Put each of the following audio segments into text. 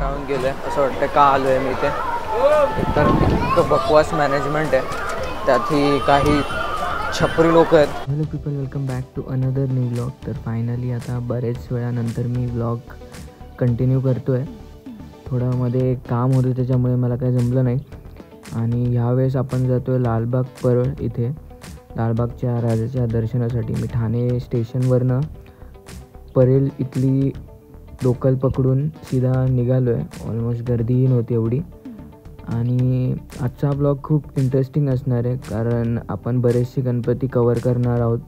राहून गेलं आहे असं वाटतं का आलो आहे मी इथे. तर इतकं बकवास मॅनेजमेंट आहे, त्यातही काही छपरी लोक आहेत. Hello people, welcome back to another new vlog. तर फायनली आता बरेच वेळानंतर मी व्लॉग कंटिन्यू करतो आहे. थोडं मध्ये काम होतं त्याच्यामुळे मला काही जमलं नाही. आणि ह्यावेळेस आपण जातो आहे लालबाग परळ इथे, लालबागच्या राजाच्या दर्शनासाठी. मी ठाणे स्टेशनवरनं परेल इथली लोकल पकडून सीधा निघालो आहे. ऑलमोस्ट गर्दीही नव्हती एवढी. आणि आजचा ब्लॉग खूप इंटरेस्टिंग असणार आहे, कारण आपण बरेचसे गणपती कवर करणार आहोत.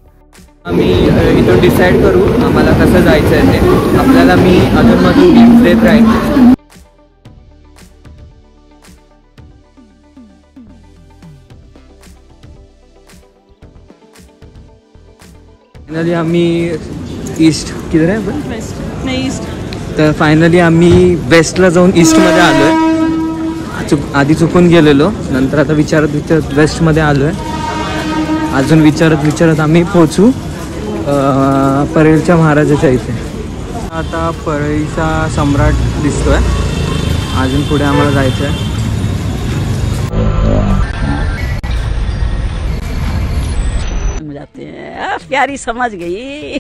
आम्ही इथं डिसाईड करू आम्हाला कसं जायचं आहे ते. आपल्याला मी अधूनमधून टिप्स देत राहीन. फायनली आम्ही ईस्ट किधर आहे पण वेस्ट नाही ईस्ट. तर फायनली आम्ही वेस्टला जाऊन ईस्टमध्ये आलो आहे. आधी चुकून गेलेलो, नंतर आता विचारत वेस्टमध्ये आलो आहे. अजून विचारत आम्ही पोचू परेलच्या महाराजाच्या इथे. आता परळीचा सम्राट दिसतोय. अजून पुढे आम्हाला जायचं आहे. प्यारी समझ गई.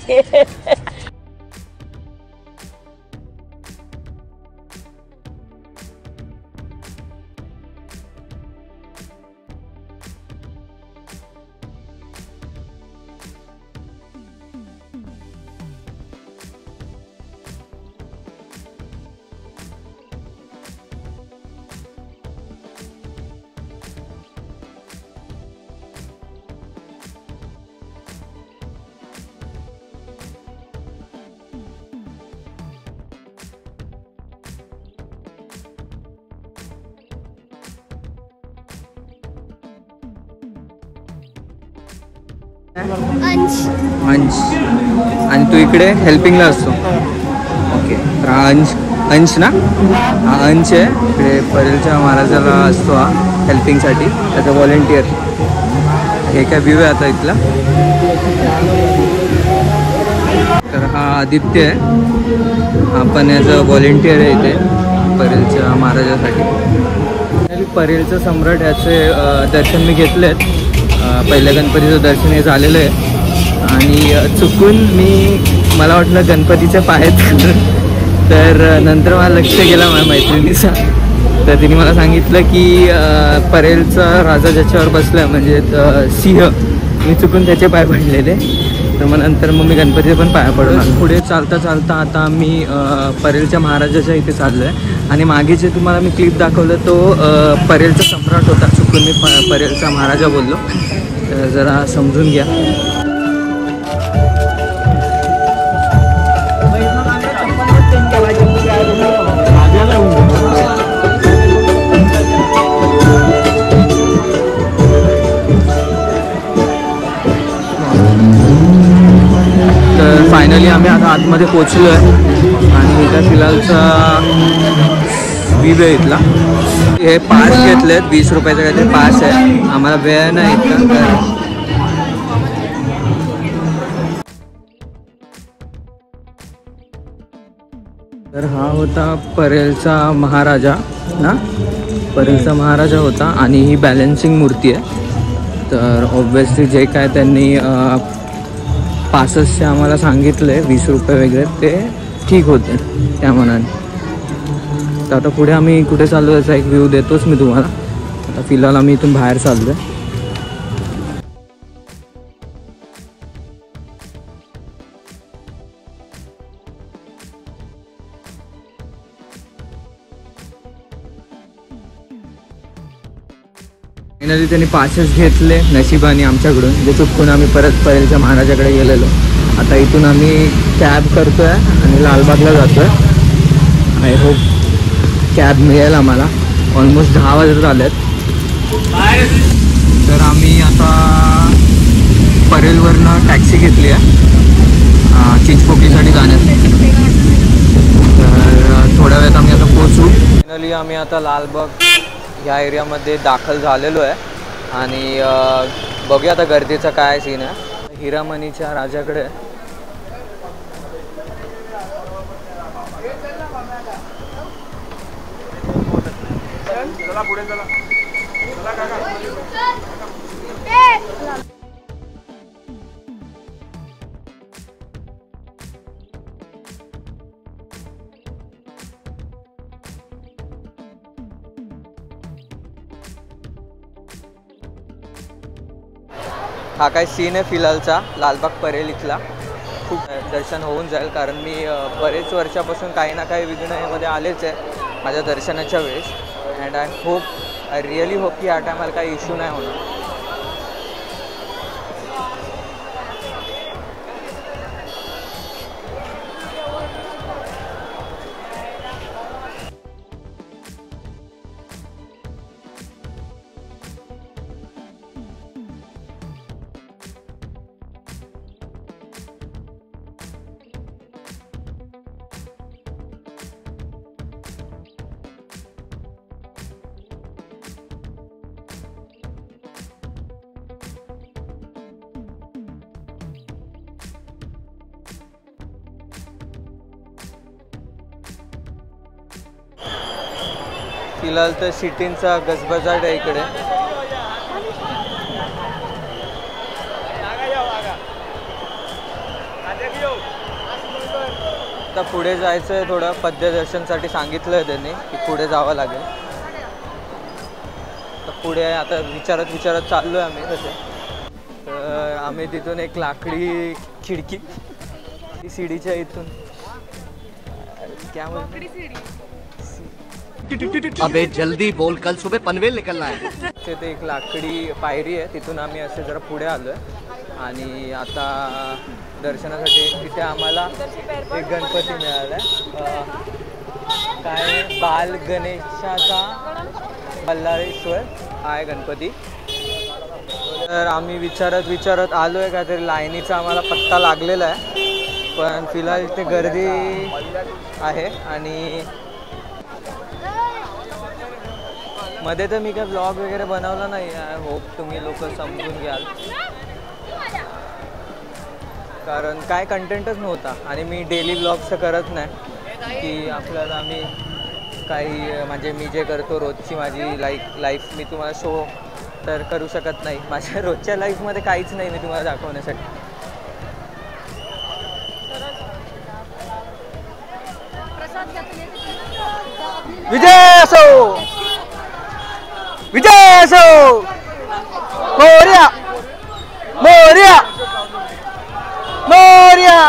अंश. आणि तू इकडे हेल्पिंगला असतो. ओके, तर हा अंश ना, हा अंश आहे. इकडे परेलच्या महाराजाला असतो हा हेल्पिंगसाठी, त्याचा व्हॉलेंटियर. हे काय व्ह्यू आहे आता इथला. तर हा आदित्य आहे, हा पण याचा व्हॉलेंटियर आहे इथे परेलच्या महाराजासाठी. परेलचं सम्राट याचे दर्शन मी घेतले आहेत. पहिल्या गणपतीचं दर्शन हे झालेलं आहे. आणि चुकून मला वाटलं गणपतीच्या पायात, तर नंतर मला लक्ष गेला माझ्या मैत्रिणीचा. तर तिने मला सांगितलं की परेलचा राजा ज्याच्यावर बसला म्हणजे सिंह, मी चुकून त्याचे पाय पडलेले. तर मग नंतर मी गणपतीचे पण पाया पडून पुढे चालता आता मी परेलच्या महाराजाच्या इथे चाललो आहे. आणि मागे जे तुम्हाला मी क्लिप दाखवलं तो परेलचा सम्राट होता. चुकून मी परेलचा महाराजा बोललो, तर जरा समजून घ्या. तर फायनली आम्ही आता आतमध्ये पोचलो आहे. आणि इथं फिलहालचा व्ह्यू आहे इथला. हे पास घेतलेत 20 रुपयाचा काहीतरी पास आहे. आम्हाला वेळ नाही इतका. तर हा होता परेलचा महाराजा ना, परेलचा महाराजा होता. आणि ही बॅलन्सिंग मूर्ती आहे. तर ऑब्व्हियसली जे काय त्यांनी पासेसचे आम्हाला सांगितले 20 रुपये वगैरे, ते ठीक होते त्या मनाने. तर आता पुढे आम्ही कुठे चाललो याचा एक व्ह्यू देतोच मी तुम्हाला. आता फिलहाल आम्ही इथून बाहेर चाललो आहे. फायनली त्यांनी पासेस घेतले नशिबाने आमच्याकडून, जे चुकून आम्ही परत परेलच्या महाराजाकडे गेलेलो. आता इथून आम्ही कॅब करतो आहे आणि लालबागला जातो आहे. आय होप कॅब मिळेल आम्हाला. ऑलमोस्ट 10 वाजत आलेत. तर आम्ही आता परेलवरनं टॅक्सी घेतली आहे चिंचपोकलीसाठी जाण्यासाठी. तर थोड्या वेळात आम्ही आता पोचू. फायनली आम्ही आता लालबाग ह्या एरियामध्ये दाखल झालेलो आहे. आणि बघूया आता गर्दीचा काय सीन आहे. हिरामणीच्या राजाकडे हा काय सीन आहे फिलहालचा लालबाग परेल इथला. खूप दर्शन होऊन जाईल कारण मी बरेच वर्षापासून काही ना काही विघ्नमध्ये आलेच आहे माझ्या दर्शनाच्या वेळेस. अँड आय रिअली होप की या टायमाला काही इश्यू नाही होणार. फिलहाल तर सिटींचा गजबजाट आहे इकडे. आता पुढे जायचं आहे, थोडं पद्यदर्शनसाठी सांगितलं आहे त्यांनी की पुढे जावं लागेल. तर पुढे आता विचारत चाललो आहे आम्ही तसे. तर आम्ही तिथून एक लाकडी खिडकी सीडीच्या इथून क्या लाकडी सीडी. अबे जल्दी बोल, कल सुबह पनवेल निकलना है. ते एक लाकडी पायरी आहे, तिथून आम्ही असे जरा पुढे आलो आहे. आणि आता दर्शनासाठी इथे आम्हाला एक गणपती मिळाला आहे. काय बाल गणेशाचा बल्लाळेश्वर आहे गणपती. तर आम्ही विचारत आलो आहे, काहीतरी लाईनीचा आम्हाला पत्ता लागलेला आहे. पण फिलहाल इथे गर्दी आहे. आणि मध्ये तर मी काय ब्लॉग वगैरे बनवला नाही. आय होप तुम्ही लोक समजून घ्याल कारण काय कंटेंटच नव्हता. आणि मी डेली ब्लॉग्स करत नाही की आपल्याला आम्ही काही म्हणजे मी जे करतो रोजची माझी लाईफ मी तुम्हाला शो तर करू शकत नाही. माझ्या रोजच्या लाईफमध्ये काहीच नाही मी तुम्हाला दाखवण्यासाठी. विजय असो, विजय असो, मोरया मोरया मोरया.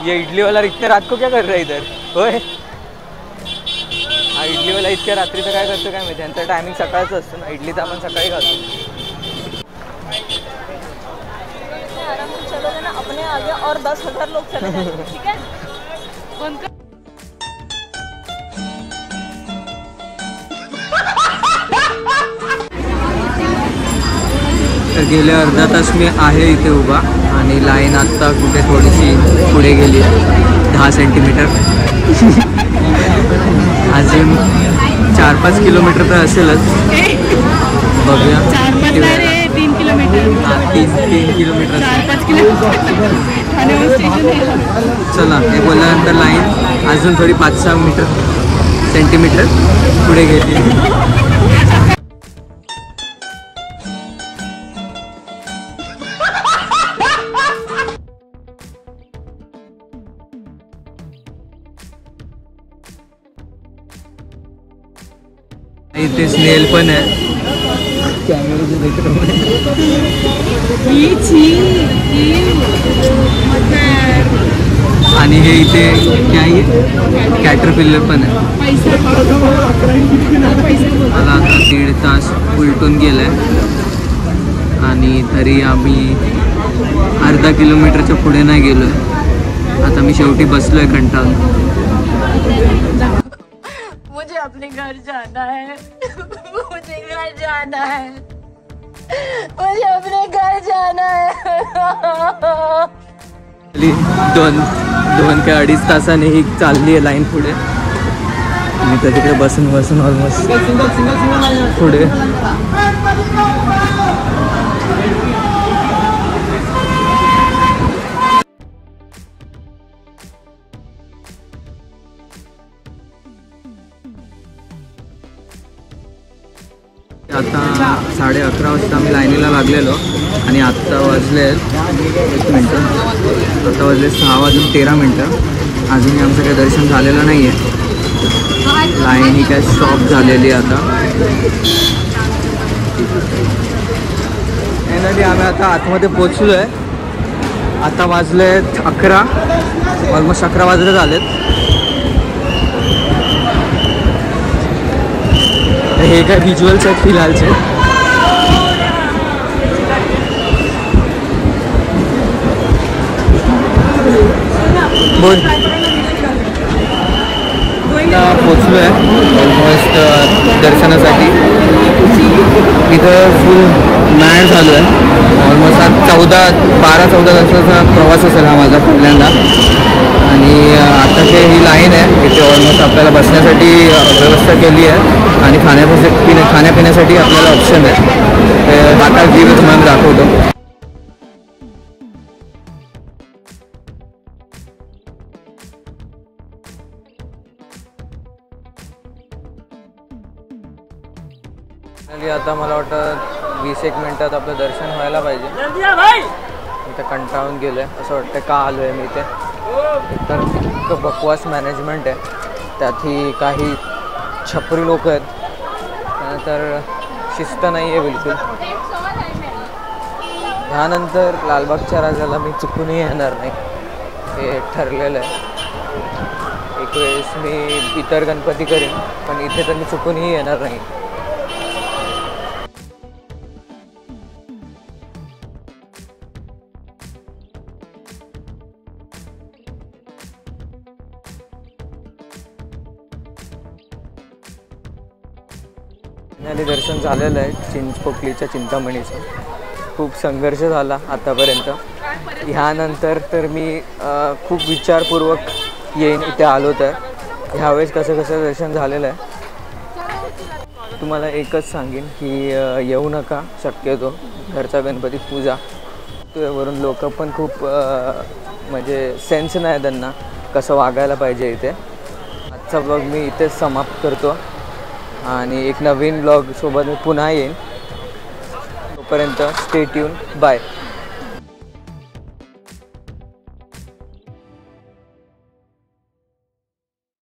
ये इडली वाला इतने रात को क्या कर रहा है इधर. होय हा इडली वाला इतक्या रात्री तर काय करतो काय माहिती. त्यांचा टायमिंग सकाळचं असतो ना, इडली तर आपण सकाळी खातो. आराम से चलो ना, अपने आगे और 10,000 लोग चले जाएंगे. ठीक है. तर गेले अर्धा तास मी आहे इथे उभा आणि लाईन आत्ता कुठे थोडीशी पुढे गेली आहे 10 सेंटीमीटर. अजून 4-5 किलोमीटर तर असेलच. बघूया. 3 किलोमीटर. 3 किलोमीटर. 4-5 किलोमीटर. चला हे बोलल्यानंतर लाईन अजून थोडी 5-6 सेंटीमीटर पुढे गेली. इथे स्नेल पण आहे. आणि हे इथे काय कॅटरपिल्लर पण आहे. मला आता 1.5 तास उलटून गेलाय आणि तरी आम्ही अर्धा किलोमीटरच्या पुढे नाही गेलोय. आता मी शेवटी बसलोय कंटाळून. मुझे अपने घर जाना है. मुझे घर जाना है. मुझे अपने घर जाना है. दोन ते अडीच तासाने ही चालली आहे लाईन पुढे. मी तर तिकडे बसून ऑलमोस्ट पुढे. आता 11:30 वाजता आम्ही लाईनीला लागलेलो आणि आत्ता वाजले 1 मिनटं, आता वाजले 6:13. अजूनही आमचं काही दर्शन झालेलं नाही आहे. लाईन ही काय स्टॉप झालेली आहे आता. फायनली आम्ही आता आतमध्ये पोचलो आहे. आता वाजलेत 11, ऑलमोस्ट 11 वाजले झालेत. हे काय व्हिज्युअल्स आहेत फिलहालचे. बोल. पोचलो आहे ऑलमोस्ट दर्शनासाठी. इथं फुल मॅड झालो आहे. ऑलमोस्ट आज 12-14 तासाचा प्रवास असेल हा माझा पहिल्यांदा. आणि आता जे ही लाईन आहे इथे ऑलमोस्ट आपल्याला बसण्यासाठी व्यवस्था केली आहे आणि खाण्यापिण्यासाठी आपल्याला ऑप्शन आहे. ते आता व्ह्यू तुम्हाला दाखवतो. आता मला वाटतं 20-1 मिनटात आपलं दर्शन व्हायला पाहिजे. इथं कंटाळून गेलो आहे असं वाटतं. का आलो आहे मी इथे? तर इतकं बकवास मॅनेजमेंट आहे. त्यातही काही छपरी लोक आहेत. त्यानंतर शिस्त नाही आहे बिलकुल. ह्यानंतर लालबागच्या राजाला मी चुकूनही येणार नाही हे ठरलेलं आहे. एक वेळेस मी इतर गणपती करीन पण इथे तर मी चुकूनही येणार नाही. फायनली दर्शन झालेलं आहे चिंचपोकलीच्या चिंतामणीचं. खूप संघर्ष झाला आतापर्यंत. ह्यानंतर तर मी खूप विचारपूर्वक येईन इथे आलो तर. ह्यावेळेस कसं दर्शन झालेलं आहे. तुम्हाला एकच सांगेन की येऊ नका शक्यतो. घरचा गणपती पूजा वरून लोक पण खूप म्हणजे सेन्स नाही त्यांना कसं वागायला पाहिजे इथे. आजचा ब्लॉग मी इथेच समाप्त करतो आणि एक नवीन ब्लॉग सोबत मी पुन्हा येईन. तोपर्यंत स्टे ट्यून. बाय.